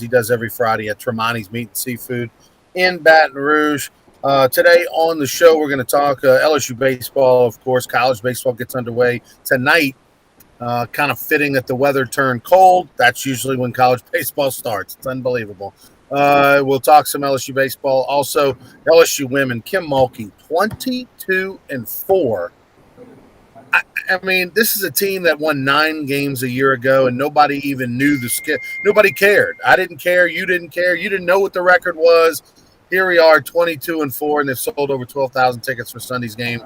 he does every Friday at Tremonti's Meat and Seafood in Baton Rouge. Today on the show, we're going to talk LSU baseball. Of course, college baseball gets underway tonight. Kind of fitting that the weather turned cold. That's usually when college baseball starts. It's unbelievable. We'll talk some LSU baseball. Also, LSU women, Kim Mulkey, 22-4. I mean, this is a team that won 9 games a year ago, and nobody even knew the skill. Nobody cared. I didn't care. You didn't care. You didn't know what the record was. Here we are, 22-4, and they've sold over 12,000 tickets for Sunday's game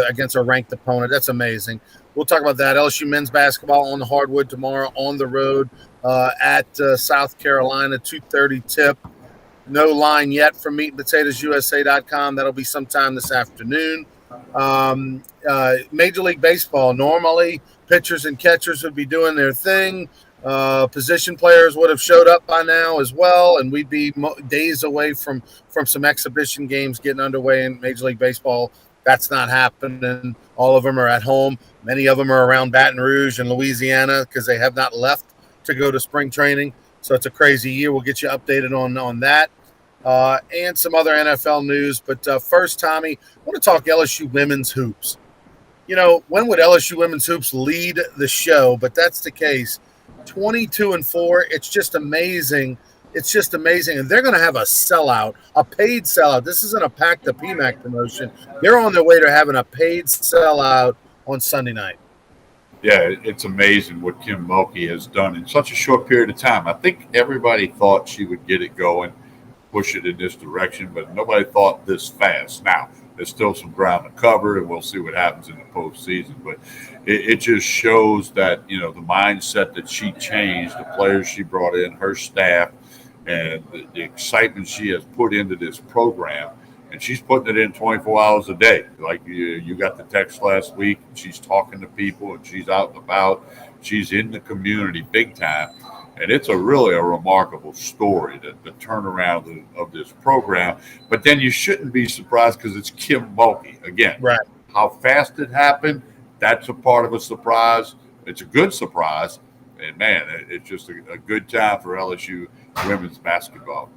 against a ranked opponent. That's amazing. We'll talk about that. LSU men's basketball on the hardwood tomorrow on the road at South Carolina, 2:30 tip. No line yet from meatandpotatoesusa.com. That'll be sometime this afternoon. Major League Baseball, normally pitchers and catchers would be doing their thing. Position players would have showed up by now as well, and we'd be days away from some exhibition games getting underway in Major League Baseball. That's not happening. All of them are at home. Many of them are around Baton Rouge and Louisiana because they have not left to go to spring training. So it's a crazy year. We'll get you updated on that and some other NFL news. But first, Tommy, I want to talk LSU women's hoops. You know, when would LSU women's hoops lead the show? But that's the case. 22-4. It's just amazing. It's just amazing. And they're going to have a sellout, a paid sellout. This isn't a Pack the PMAC promotion. They're on their way to having a paid sellout on Sunday night. Yeah, it's amazing what Kim Mulkey has done in such a short period of time. I think everybody thought she would get it going, push it in this direction, but nobody thought this fast. Now, there's still some ground to cover, and we'll see what happens in the postseason. But it just shows that, you know, the mindset that she changed, the players she brought in, her staff, and the excitement she has put into this program. And she's putting it in 24 hours a day. Like you got the text last week. She's talking to people, and she's out and about. She's in the community big time. And it's really a remarkable story, the turnaround of this program. But then you shouldn't be surprised because it's Kim Mulkey. Again, right. How fast it happened, that's a part of a surprise. It's a good surprise. And, man, it's just a good time for LSU women's basketball.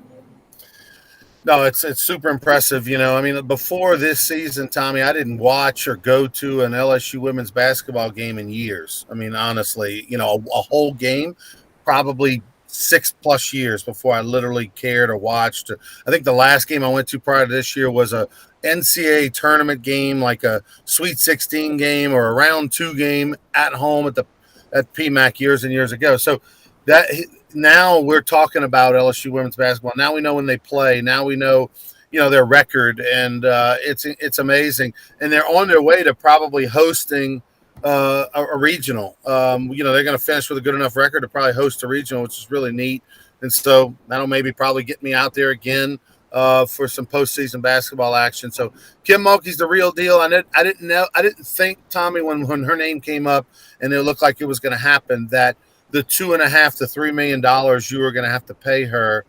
No, it's super impressive. You know, I mean, before this season, Tommy, I didn't watch or go to an LSU women's basketball game in years. I mean, honestly, you know, a whole game, probably 6+ years before I literally cared or watched. I think the last game I went to prior to this year was a NCAA tournament game, like a Sweet 16 game or a round 2 game at home at PMAC years and years ago. So that now we're talking about LSU women's basketball. Now we know when they play. Now we know, you know, their record, and it's amazing. And they're on their way to probably hosting a regional. You know, they're going to finish with a good enough record to probably host a regional, which is really neat. And so that'll maybe probably get me out there again for some postseason basketball action. So Kim Mulkey's the real deal. I didn't think, Tommy, when her name came up and it looked like it was going to happen, that the $2.5 to $3 million you were going to have to pay her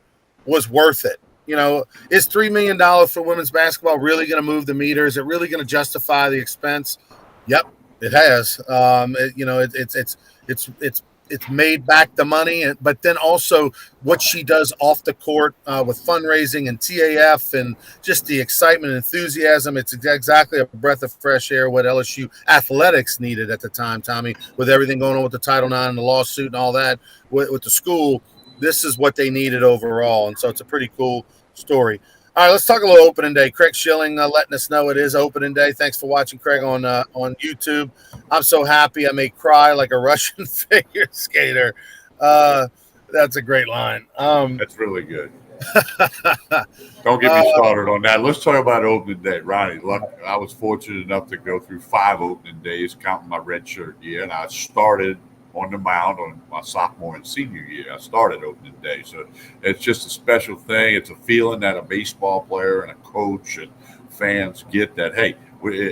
was worth it. You know, is $3 million for women's basketball really going to move the meter? Is it really going to justify the expense? Yep, it has. It's made back the money, but then also what she does off the court with fundraising and TAF and just the excitement and enthusiasm. It's exactly a breath of fresh air what LSU athletics needed at the time, Tommy, with everything going on with the Title IX and the lawsuit and all that with the school. This is what they needed overall, and so it's a pretty cool story. All right, let's talk a little opening day. Craig Schilling letting us know it is opening day. Thanks for watching, Craig, on YouTube. I'm so happy I may cry like a Russian figure skater. That's a great line. That's really good. Don't get me started on that. Let's talk about opening day. Ronnie, look, I was fortunate enough to go through 5 opening days, counting my redshirt year, and I started on the mound on my sophomore and senior year. I started opening day. So it's just a special thing. It's a feeling that a baseball player and a coach and fans get that, hey,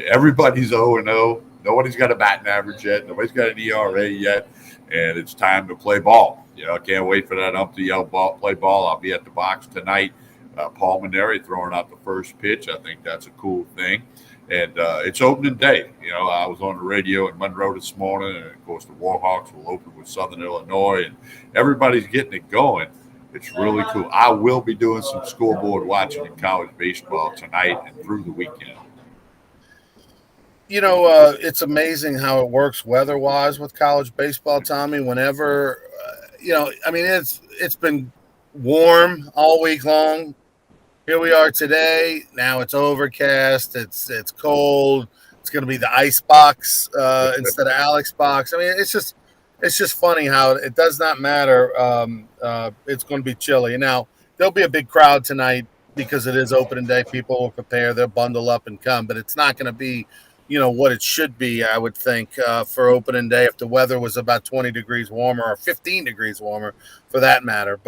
everybody's 0-0. Nobody's got a batting average yet. Nobody's got an ERA yet. And it's time to play ball. You know, I can't wait for that ump to yell play ball. I'll be at the box tonight. Paul Maneri throwing out the first pitch. I think that's a cool thing. And it's opening day. You know, I was on the radio in Monroe this morning, and, of course, the Warhawks will open with Southern Illinois, and everybody's getting it going. It's really cool. I will be doing some scoreboard watching in college baseball tonight and through the weekend. It's amazing how it works weather-wise with college baseball, Tommy. Whenever, I mean, it's been warm all week long. Here we are today. Now it's overcast. It's cold. It's going to be the ice box instead of Alex box. I mean, it's just funny how it does not matter. It's going to be chilly. Now there'll be a big crowd tonight because it is opening day. People will prepare. They'll bundle up and come, but it's not going to be, what it should be. I would think for opening day if the weather was about 20 degrees warmer or 15 degrees warmer, for that matter.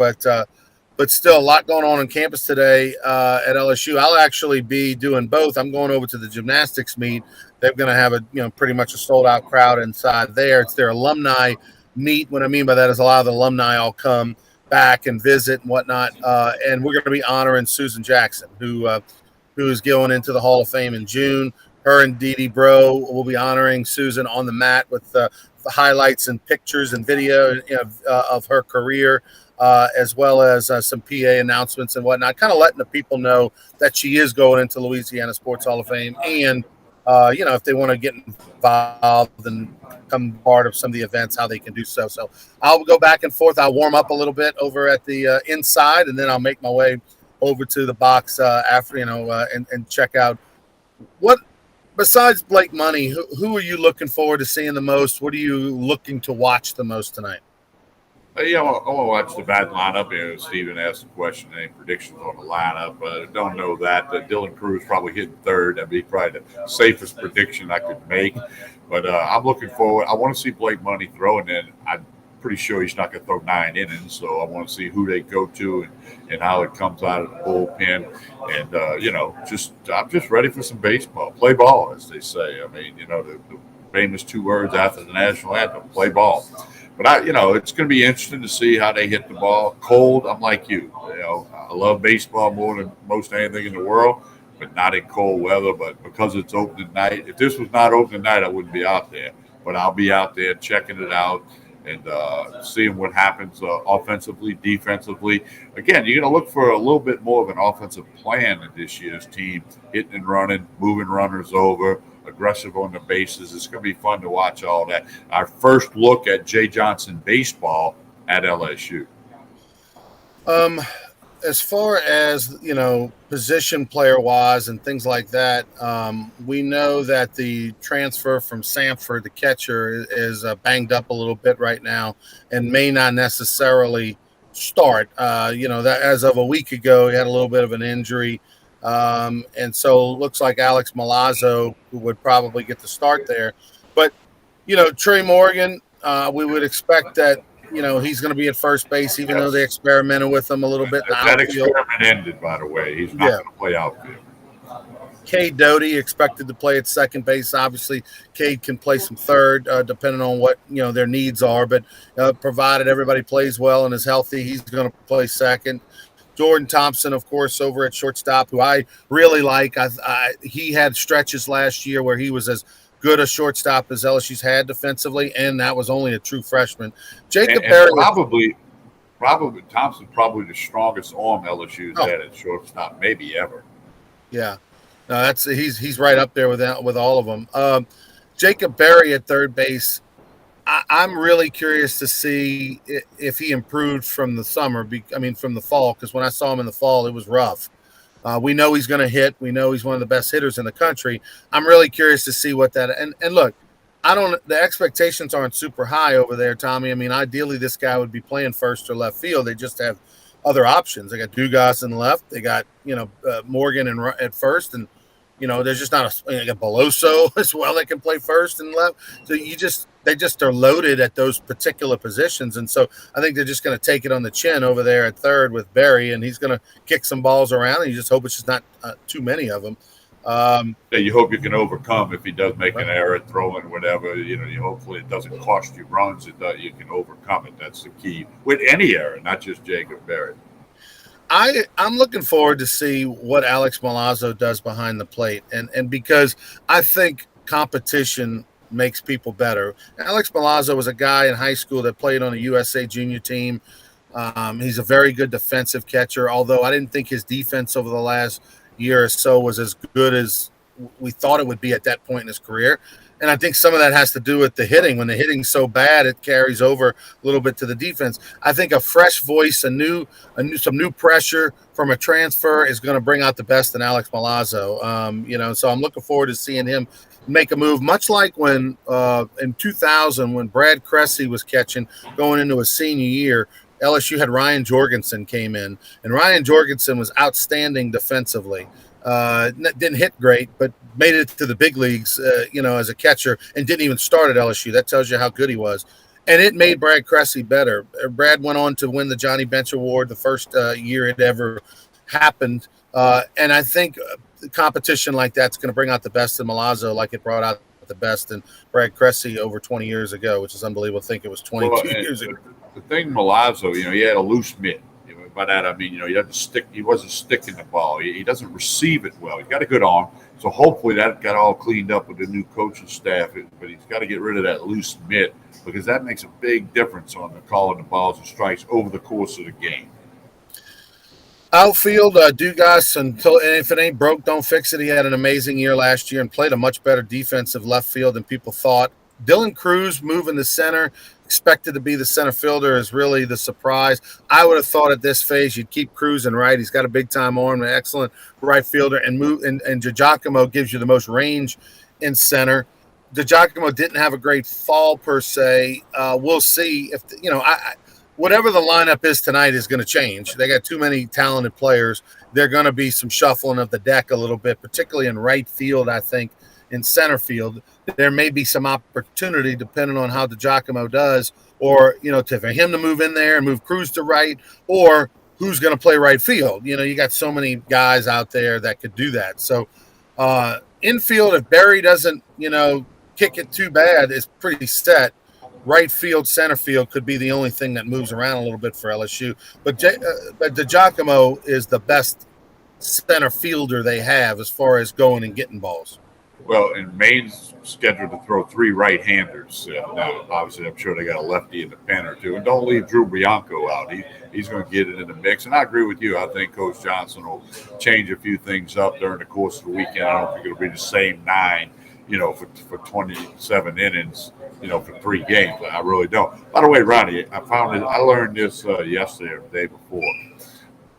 But still, a lot going on campus today at LSU. I'll actually be doing both. I'm going over to the gymnastics meet. They're going to have pretty much a sold out crowd inside there. It's their alumni meet. What I mean by that is a lot of the alumni all come back and visit and whatnot. And we're going to be honoring Susan Jackson, who is going into the Hall of Fame in June. Her and Dee Dee Bro will be honoring Susan on the mat with the highlights and pictures and video of her career. As well as some PA announcements and whatnot, kind of letting the people know that she is going into Louisiana Sports Hall of Fame. And, if they want to get involved and become part of some of the events, how they can do so. So I'll go back and forth. I'll warm up a little bit over at the inside, and then I'll make my way over to the box after, and check out what, besides Blake Money, who are you looking forward to seeing the most? What are you looking to watch the most tonight? Yeah, I want to watch the bad lineup. Steven asked the question, any predictions on the lineup? Don't know that. Dylan Cruz probably hitting third. That'd be probably the safest prediction I could make. But I'm looking forward. I want to see Blake Money throwing in. I'm pretty sure he's not going to throw 9 innings, so I want to see who they go to and how it comes out of the bullpen. And, I'm just ready for some baseball. Play ball, as they say. I mean, the famous 2 words after the national anthem, play ball. But it's going to be interesting to see how they hit the ball. Cold, I'm like you. I love baseball more than most anything in the world, but not in cold weather. But because it's opening night, if this was not opening night, I wouldn't be out there. But I'll be out there checking it out and seeing what happens offensively, defensively. Again, you're going to look for a little bit more of an offensive plan in this year's team, hitting and running, moving runners over, aggressive on the bases. It's going to be fun to watch all that. Our first look at Jay Johnson baseball at LSU. As far as, position player wise and things like that, we know that the transfer from Sanford, the catcher, is banged up a little bit right now and may not necessarily start. That as of a week ago, he had a little bit of an injury. And so it looks like Alex Malazzo would probably get the start there. But, Trey Morgan, we would expect that, he's going to be at first base, even though they experimented with him a little bit. That experiment ended, by the way. He's not going to play outfield. Cade Doty expected to play at second base. Obviously, Cade can play some third, depending on what their needs are. But provided everybody plays well and is healthy, he's going to play second. Jordan Thompson, of course, over at shortstop, who I really like. He had stretches last year where he was as good a shortstop as LSU's had defensively, and that was only a true freshman. Jacob Berry, probably Thompson, probably the strongest arm LSU's had at shortstop, maybe ever. Yeah, no, he's right up there with all of them. Jacob Berry at third base. I'm really curious to see if he improved from the from the fall, because when I saw him in the fall, it was rough. We know he's going to hit. We know he's one of the best hitters in the country. I'm really curious to see what that – and look, the expectations aren't super high over there, Tommy. I mean, ideally this guy would be playing first or left field. They just have other options. They got Dugas in left. They got, Morgan at first, and, there's just not they got Beloso as well that can play first and left. So they just are loaded at those particular positions. And so I think they're just going to take it on the chin over there at third with Berry, and he's going to kick some balls around, and you just hope it's just not too many of them. You hope you can overcome if he does make an error throwing whatever. Hopefully it doesn't cost you runs. You can overcome it. That's the key with any error, not just Jacob Berry. I'm looking forward to see what Alex Malazzo does behind the plate, and because I think competition makes people better. Alex Malazzo was a guy in high school that played on a USA junior team, He's a very good defensive catcher, although I didn't think his defense over the last year or so was as good as we thought it would be at that point in his career. And I think some of that has to do with the hitting. When the hitting's so bad, it carries over a little bit to the defense. I think a fresh voice, some new pressure from a transfer is going to bring out the best in Alex Malazzo. So I'm looking forward to seeing him make a move, much like when in 2000 when Brad Cressy was catching going into his senior year. LSU had Ryan Jorgensen came in, and Ryan Jorgensen was outstanding defensively. Didn't hit great, but made it to the big leagues, as a catcher, and didn't even start at LSU. That tells you how good he was. And it made Brad Cressy better. Brad went on to win the Johnny Bench Award the first year it ever happened. And I think competition like that's going to bring out the best in Malazzo, like it brought out the best in Brad Cressy over 20 years ago, which is unbelievable. I think it was 22 years ago. The thing, Malazzo, he had a loose mitt. By that I mean, he doesn't stick. He wasn't sticking the ball. He doesn't receive it well. He's got a good arm, so hopefully that got all cleaned up with the new coaching staff. But he's got to get rid of that loose mitt because that makes a big difference on the calling the balls and strikes over the course of the game. Outfield, Dugas, and if it ain't broke, don't fix it. He had an amazing year last year and played a much better defensive left field than people thought. Dylan Cruz moving to center, expected to be the center fielder, is really the surprise. I would have thought at this phase you'd keep Cruz in right. He's got a big time arm, an excellent right fielder, and DiGiacomo gives you the most range in center. DiGiacomo didn't have a great fall per se. We'll see if whatever the lineup is tonight is going to change. They got too many talented players. They're going to be some shuffling of the deck a little bit, particularly in right field. I think in center field there may be some opportunity depending on how DiGiacomo does, or for him to move in there and move Cruz to right, or who's going to play right field. You got so many guys out there that could do that. So infield, if Barry doesn't kick it too bad, is pretty set. Right field, center field could be the only thing that moves around a little bit for LSU. But DiGiacomo is the best center fielder they have as far as going and getting balls. Well, and Maine's scheduled to throw 3 right-handers. Now, obviously, I'm sure they got a lefty in the pen or two. And don't leave Drew Bianco out. He's going to get it in the mix. And I agree with you. I think Coach Johnson will change a few things up during the course of the weekend. I don't think it'll be the same 9, for 27 innings, for 3 games. I really don't. By the way, Ronnie, I learned this yesterday or the day before.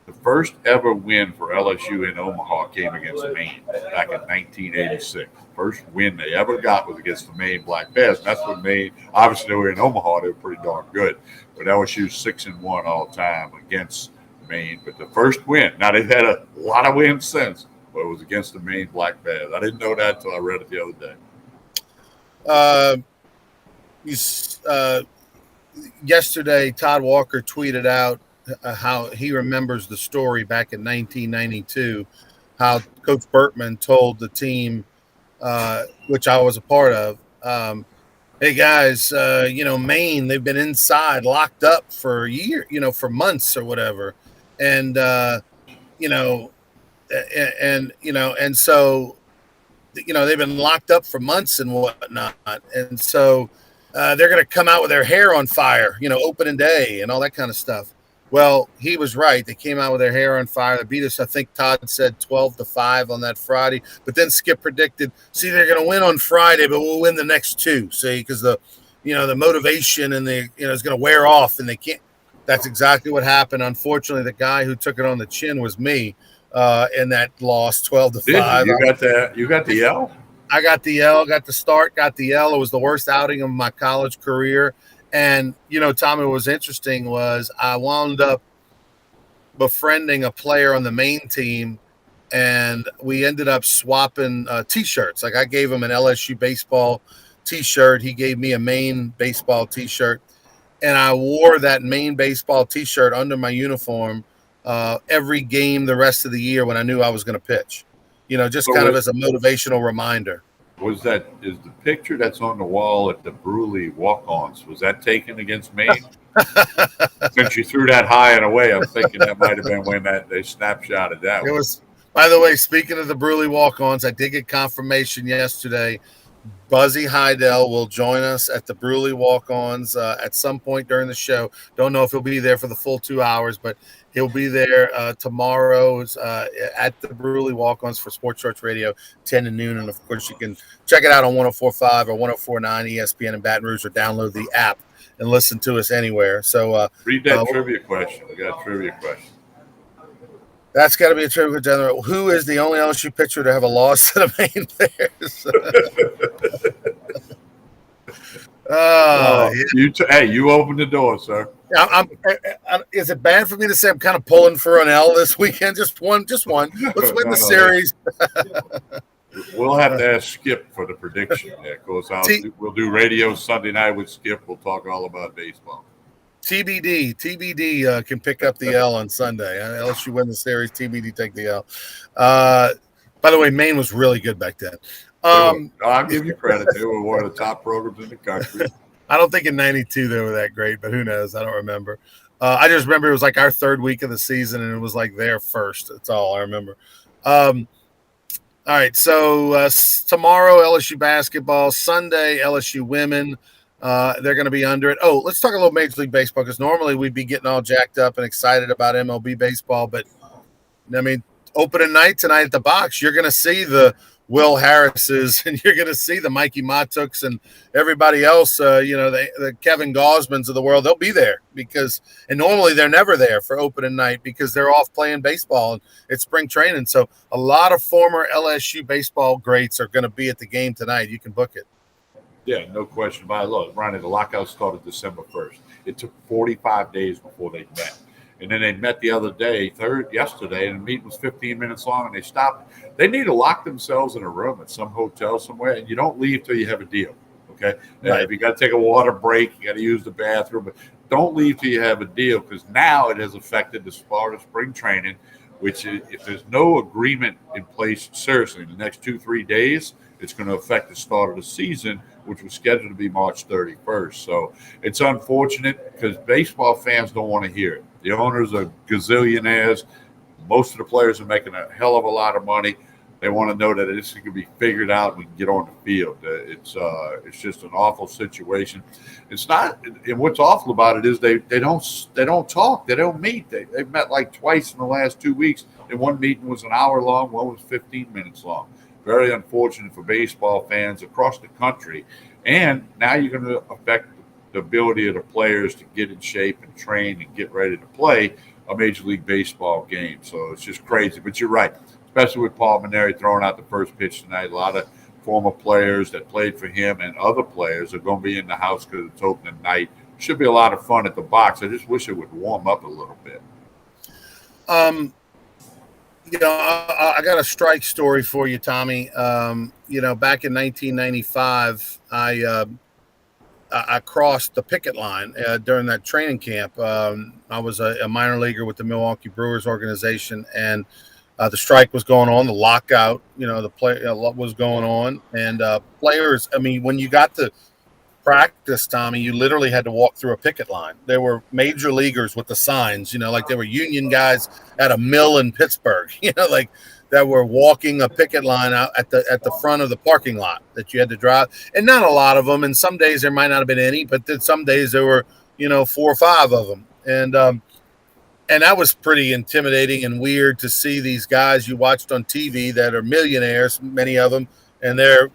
The first ever win for LSU in Omaha came against Maine back in 1986. First win they ever got was against the Maine Black Bears. And that's when Maine, obviously they were in Omaha, they were pretty darn good. But LSU's 6-1 all time against Maine. But the first win, now they've had a lot of wins since, but it was against the Maine Black Bears. I didn't know that until I read it the other day. Yesterday, Todd Walker tweeted out how he remembers the story back in 1992, how Coach Bertman told the team, which I was a part of, hey guys, Maine, they've been inside locked up for a year, for months or whatever. And, so, they've been locked up for months and whatnot. And so they're going to come out with their hair on fire, opening day and all that kind of stuff. Well, he was right. They came out with their hair on fire. They beat us, I think Todd said 12-5 on that Friday. But then Skip predicted, they're going to win on Friday, but we'll win the next 2. Because the motivation and is going to wear off, and they can't. That's exactly what happened. Unfortunately, the guy who took it on the chin was me in that loss, 12-5. You got the L? I got the L, got the start, got the L. It was the worst outing of my college career. And, Tommy, what was interesting was I wound up befriending a player on the Maine team, and we ended up swapping T-shirts. Like I gave him an LSU baseball T-shirt. He gave me a Maine baseball T-shirt. And I wore that Maine baseball T-shirt under my uniform every game the rest of the year when I knew I was going to pitch, just kind of as a motivational reminder. Is the picture that's on the wall at the Bruley walk-ons, was that taken against Maine? Since you threw that high and away, I'm thinking that might have been when they snapshotted that. It was, by the way, speaking of the Bruley walk-ons, I did get confirmation yesterday Buzzy Heidel will join us at the Bruley Walk-Ons at some point during the show. Don't know if he'll be there for the full 2 hours, but he'll be there tomorrow at the Bruley Walk-Ons for Sports Church Radio, 10 to noon. And, of course, you can check it out on 104.5 or 104.9 ESPN in Baton Rouge, or download the app and listen to us anywhere. So read that trivia question. I got a trivia question. That's got to be a trivia general. Who is the only LSU pitcher to have a loss to the Maine Bears? You opened the door, sir. Is it bad for me to say I'm kind of pulling for an L this weekend? Just one. Let's win the series. We'll have to ask Skip for the prediction. That goes out. We'll do radio Sunday night with Skip. We'll talk all about baseball. TBD can pick up the L on Sunday. LSU win the series. TBD take the L. By the way, Maine was really good back then. I'll give you credit. They were one of the top programs in the country. I don't think in '92 they were that great, but who knows? I don't remember. I just remember it was like our third week of the season, and it was like their first. That's all I remember. All right, so tomorrow LSU basketball, Sunday LSU women. They're going to be under it. Oh, let's talk a little Major League Baseball, because normally we'd be getting all jacked up and excited about MLB baseball, but I mean, opening night tonight at the box, you're going to see the Will Harrises, and you're going to see the Mikey Matuks and everybody else, the Kevin Gosmans of the world. They'll be there and normally they're never there for opening night because they're off playing baseball and it's spring training. So a lot of former LSU baseball greats are going to be at the game tonight. You can book it. Yeah, no question about it. Look, Ronnie, the lockout started December 1st. It took 45 days before they met. And then they met the other day, yesterday, and the meeting was 15 minutes long, and they stopped. They need to lock themselves in a room at some hotel somewhere, and you don't leave till you have a deal, okay? Right. If you got to take a water break, you got to use the bathroom, but don't leave till you have a deal, because now it has affected the start of spring training, which is, if there's no agreement in place, seriously, in the next 2-3 days, it's going to affect the start of the season, which was scheduled to be March 31st. So it's unfortunate because baseball fans don't want to hear it. The owners are gazillionaires. Most of the players are making a hell of a lot of money. They want to know that this can be figured out and we can get on the field. It's just an awful situation. It's not, and what's awful about it is they don't talk. They don't meet. They've met like twice in the last 2 weeks, and one meeting was an hour long, one was 15 minutes long. Very unfortunate for baseball fans across the country. And now you're going to affect the ability of the players to get in shape and train and get ready to play a Major League Baseball game. So it's just crazy. But you're right, especially with Paul Mainieri throwing out the first pitch tonight. A lot of former players that played for him and other players are going to be in the house because it's opening night. Should be a lot of fun at the box. I just wish it would warm up a little bit. I got a strike story for you, Tommy. Back in 1995, I crossed the picket line during that training camp. I was a minor leaguer with the Milwaukee Brewers organization, and the strike was going on, the lockout, the play was going on, and players. I mean, when you got to practice, Tommy, you literally had to walk through a picket line. There were major leaguers with the signs, like they were union guys at a mill in Pittsburgh, like that were walking a picket line out at the front of the parking lot that you had to drive. And not a lot of them. And some days there might not have been any, but then some days there were, 4 or 5 of them. And that was pretty intimidating and weird to see these guys you watched on TV that are millionaires, many of them, and they're,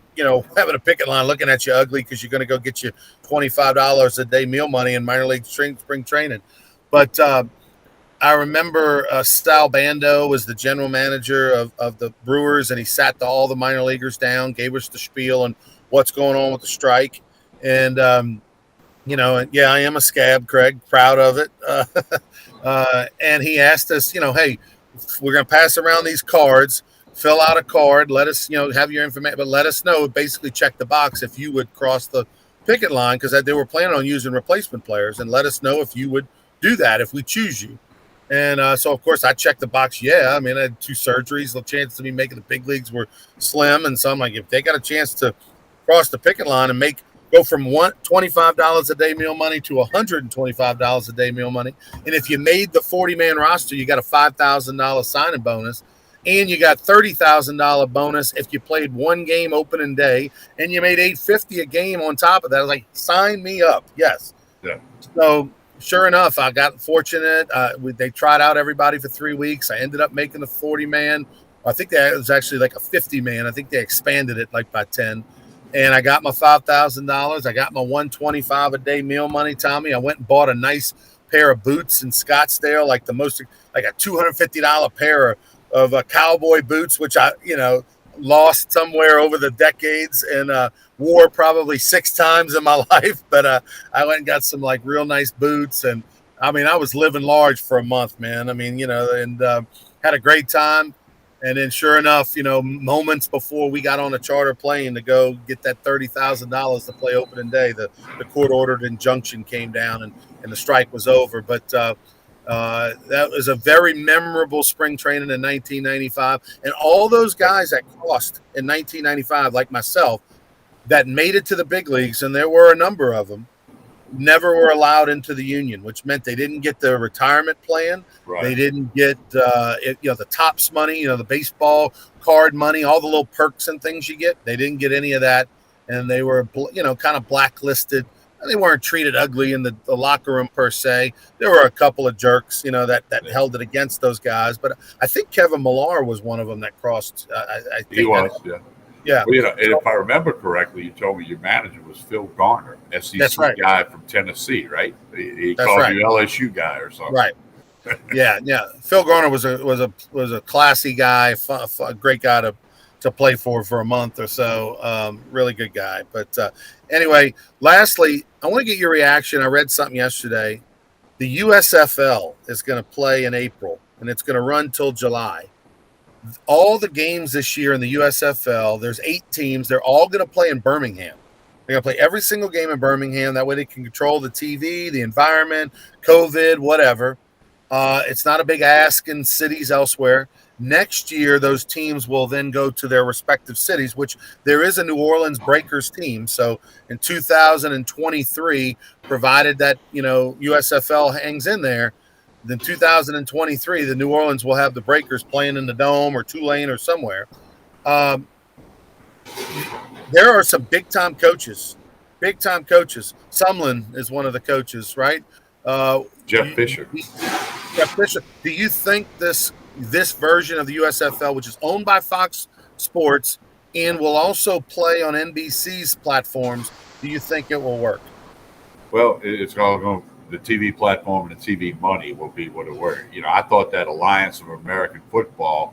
having a picket line looking at you ugly because you're going to go get you $25 a day meal money in minor league spring training. But I remember Sal Bando was the general manager of the Brewers, and he sat all the minor leaguers down, gave us the spiel on what's going on with the strike. And, I am a scab, Craig, proud of it. And he asked us, hey, we're going to pass around these cards. Fill out a card, let us, have your information, but let us know, basically check the box if you would cross the picket line, because they were planning on using replacement players, and let us know if you would do that if we choose you. And so, of course, I checked the box. Yeah, I mean, I had 2 surgeries. The chance of me making the big leagues were slim, and so I'm like, if they got a chance to cross the picket line and go from $25 a day meal money to $125 a day meal money, and if you made the 40-man roster, you got a $5,000 signing bonus. and you got $30,000 bonus if you played one game opening day, and you made $850 a game on top of that. I was like, sign me up. Yes. Yeah. So sure enough, I got fortunate. They tried out everybody for 3 weeks. I ended up making the 40-man. I think that was actually like a 50-man. I think they expanded it like by 10. And I got my $5,000. I got my $125 a day meal money, Tommy. I went and bought a nice pair of boots in Scottsdale, like a $250 pair of cowboy boots, which I lost somewhere over the decades and wore probably 6 times in my life. But I went and got some like real nice boots, and I mean I was living large for a month, man. I mean and had a great time. And then, sure enough, moments before we got on a charter plane to go get that $30,000 to play opening day, the court-ordered injunction came down and the strike was over. But that was a very memorable spring training in 1995. And all those guys that crossed in 1995, like myself, that made it to the big leagues, and there were a number of them, never were allowed into the union, which meant they didn't get the retirement plan. Right. They didn't get the tops money, the baseball card money, all the little perks and things you get. They didn't get any of that, and they were kind of blacklisted. They weren't treated ugly in the locker room per se. There were a couple of jerks, that held it against those guys. But I think Kevin Millar was one of them that crossed. I think he was, yeah. Yeah. Well, and if I remember correctly, you told me your manager was Phil Garner, SEC right. guy from Tennessee, right? He That's called right. you LSU guy or something. Right. Yeah. Phil Garner was a classy guy, a great guy to play for a month or so. Really good guy. But anyway, lastly, I want to get your reaction. I read something yesterday. The USFL is going to play in April, and it's going to run till July. All the games this year in the USFL, there's 8 teams. They're all going to play in Birmingham. They're going to play every single game in Birmingham. That way they can control the TV, the environment, COVID, whatever. It's not a big ask in cities elsewhere. Next year, those teams will then go to their respective cities, which there is a New Orleans Breakers team. So in 2023, provided that, USFL hangs in there, then 2023, the New Orleans will have the Breakers playing in the Dome or Tulane or somewhere. There are some big-time coaches. Sumlin is one of the coaches, right? Jeff Fisher. Jeff Fisher. Do you think this version of the USFL, which is owned by Fox Sports and will also play on NBC's platforms, do you think it will work? Well, it's all going. The TV platform and the TV money will be what it works. I thought that Alliance of American Football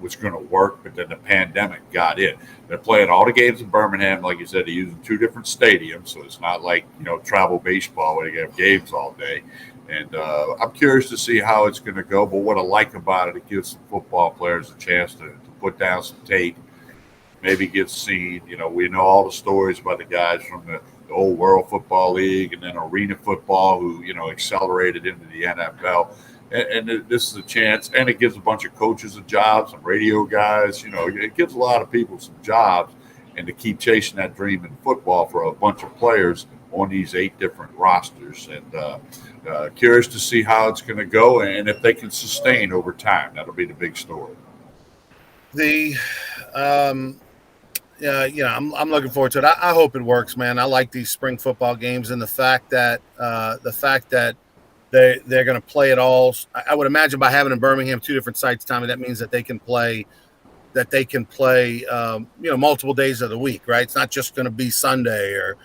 was going to work, but then the pandemic got in. They're playing all the games in Birmingham, like you said. They're using 2 different stadiums, so it's not like travel baseball where they have games all day. And I'm curious to see how it's going to go. But what I like about it gives some football players a chance to put down some tape, maybe get seen. We know all the stories about the guys from the old World Football League and then Arena Football who, accelerated into the NFL. And this is a chance, and it gives a bunch of coaches a job, some radio guys. It gives a lot of people some jobs, and to keep chasing that dream in football for a bunch of players on these 8 different rosters. And curious to see how it's going to go and if they can sustain over time. That'll be the big story. I'm looking forward to it. I hope it works, man. I like these spring football games, and the fact that they're going to play it all. I would imagine by having in Birmingham 2 different sites, Tommy, that means that they can play multiple days of the week, right? It's not just going to be Sunday or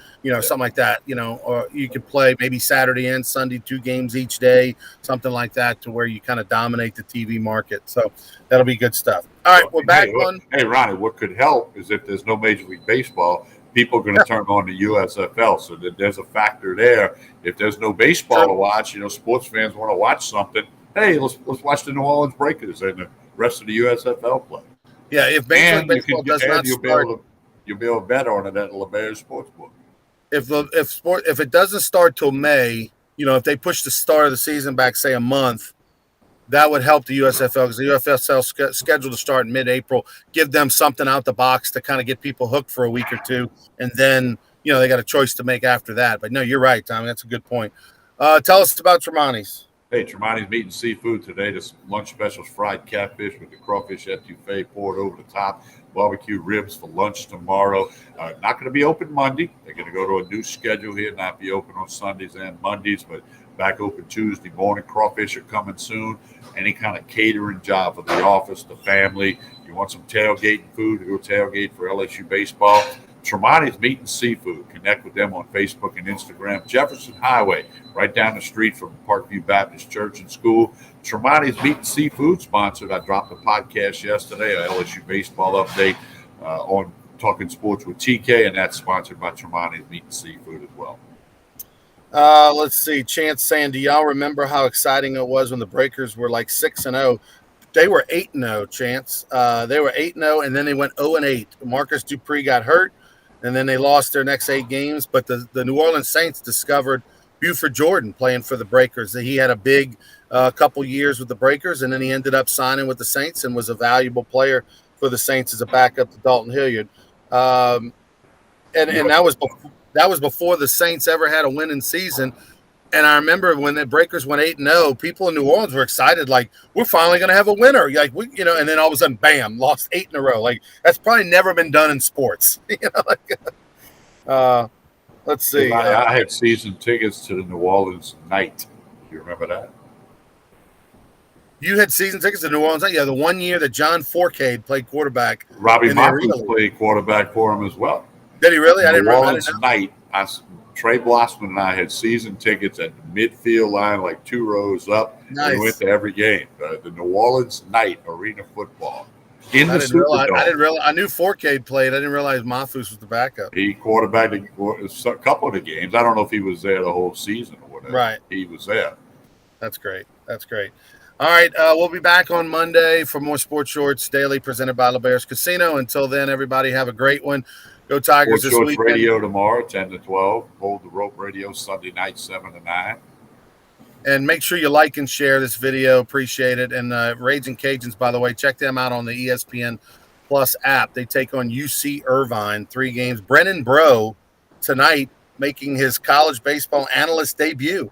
something like that. Or you could play maybe Saturday and Sunday, 2 games each day, something like that, to where you kind of dominate the TV market. So that'll be good stuff. All right, we're back on. Hey, Ronnie, what could help is if there's no Major League Baseball, people are going to turn on the USFL. So that there's a factor there. If there's no baseball to watch, sports fans want to watch something. Hey, let's watch the New Orleans Breakers and the rest of the USFL play. Yeah, if Major League Baseball does not start, you'll be able to bet on it at LeBaron Sportsbook. If it doesn't start till May, if they push the start of the season back, say a month, that would help the USFL, because the USFL scheduled to start in mid-April. Give them something out the box to kind of get people hooked for a week or 2, and then they got a choice to make after that. But no, you're right, Tommy. That's a good point. Tell us about Tremonti's. Hey, Tremonti's Meat and Seafood today. This lunch specials: fried catfish with the crawfish etouffee poured over the top, barbecue ribs for lunch tomorrow. Not going to be open Monday. They're going to go to a new schedule here, not be open on Sundays and Mondays, but back open Tuesday morning. Crawfish are coming soon. Any kind of catering job for the office, the family. You want some tailgating food? Go tailgate for LSU baseball. Tremonti's Meat and Seafood. Connect with them on Facebook and Instagram. Jefferson Highway, right down the street from Parkview Baptist Church and School. Tremonti's Meat and Seafood sponsored. I dropped a podcast yesterday, a LSU baseball update on Talking Sports with TK, and that's sponsored by Tremonti's Meat and Seafood as well. Let's see. Chance saying, do y'all remember how exciting it was when the Breakers were like 6-0? They were 8-0, Chance. They were 8-0, and then they went 0-8. Marcus Dupree got hurt, and then they lost their next 8 games. But the New Orleans Saints discovered Buford Jordan playing for the Breakers. He had a big couple years with the Breakers, and then he ended up signing with the Saints and was a valuable player for the Saints as a backup to Dalton Hilliard. And that was before the Saints ever had a winning season. And I remember when the Breakers went 8-0, people in New Orleans were excited, like, we're finally going to have a winner. Like, and then all of a sudden, bam, lost 8 in a row. Like, that's probably never been done in sports. Let's see. I had season tickets to the New Orleans night. Do you remember that? You had season tickets to New Orleans night? Yeah, the 1 year that John Forcade played quarterback. Robbie Marcus played quarterback for him as well. Did he really? New Orleans night. Trey Blossman and I had season tickets at the midfield line, like 2 rows up. Nice. We went to every game. The New Orleans night arena football. I didn't realize. I knew Forcade played. I didn't realize Mathus was the backup. He quarterbacked a couple of the games. I don't know if he was there the whole season or whatever. Right. He was there. That's great. All right. We'll be back on Monday for more Sports Shorts Daily presented by LeBear's Casino. Until then, everybody have a great one. Go Tigers Sports this Shorts weekend. Radio tomorrow, 10 to 12. Hold the Rope Radio Sunday night, 7 to 9. And make sure you like and share this video. Appreciate it. And Raging Cajuns, by the way, check them out on the ESPN Plus app. They take on UC Irvine, 3 games. Brennan Bro tonight making his college baseball analyst debut.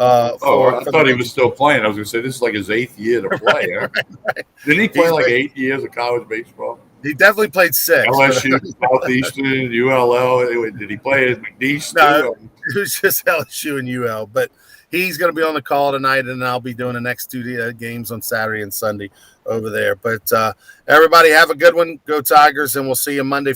I thought he was still playing. I was going to say, this is like his 8th year to play. Huh? Right. Didn't he play 8 years of college baseball? He definitely played 6. LSU, Southeastern, ULL. Did he play at McNeese? No, it was just LSU and UL. But he's going to be on the call tonight, and I'll be doing the next 2 games on Saturday and Sunday over there. But everybody have a good one. Go Tigers, and we'll see you Monday.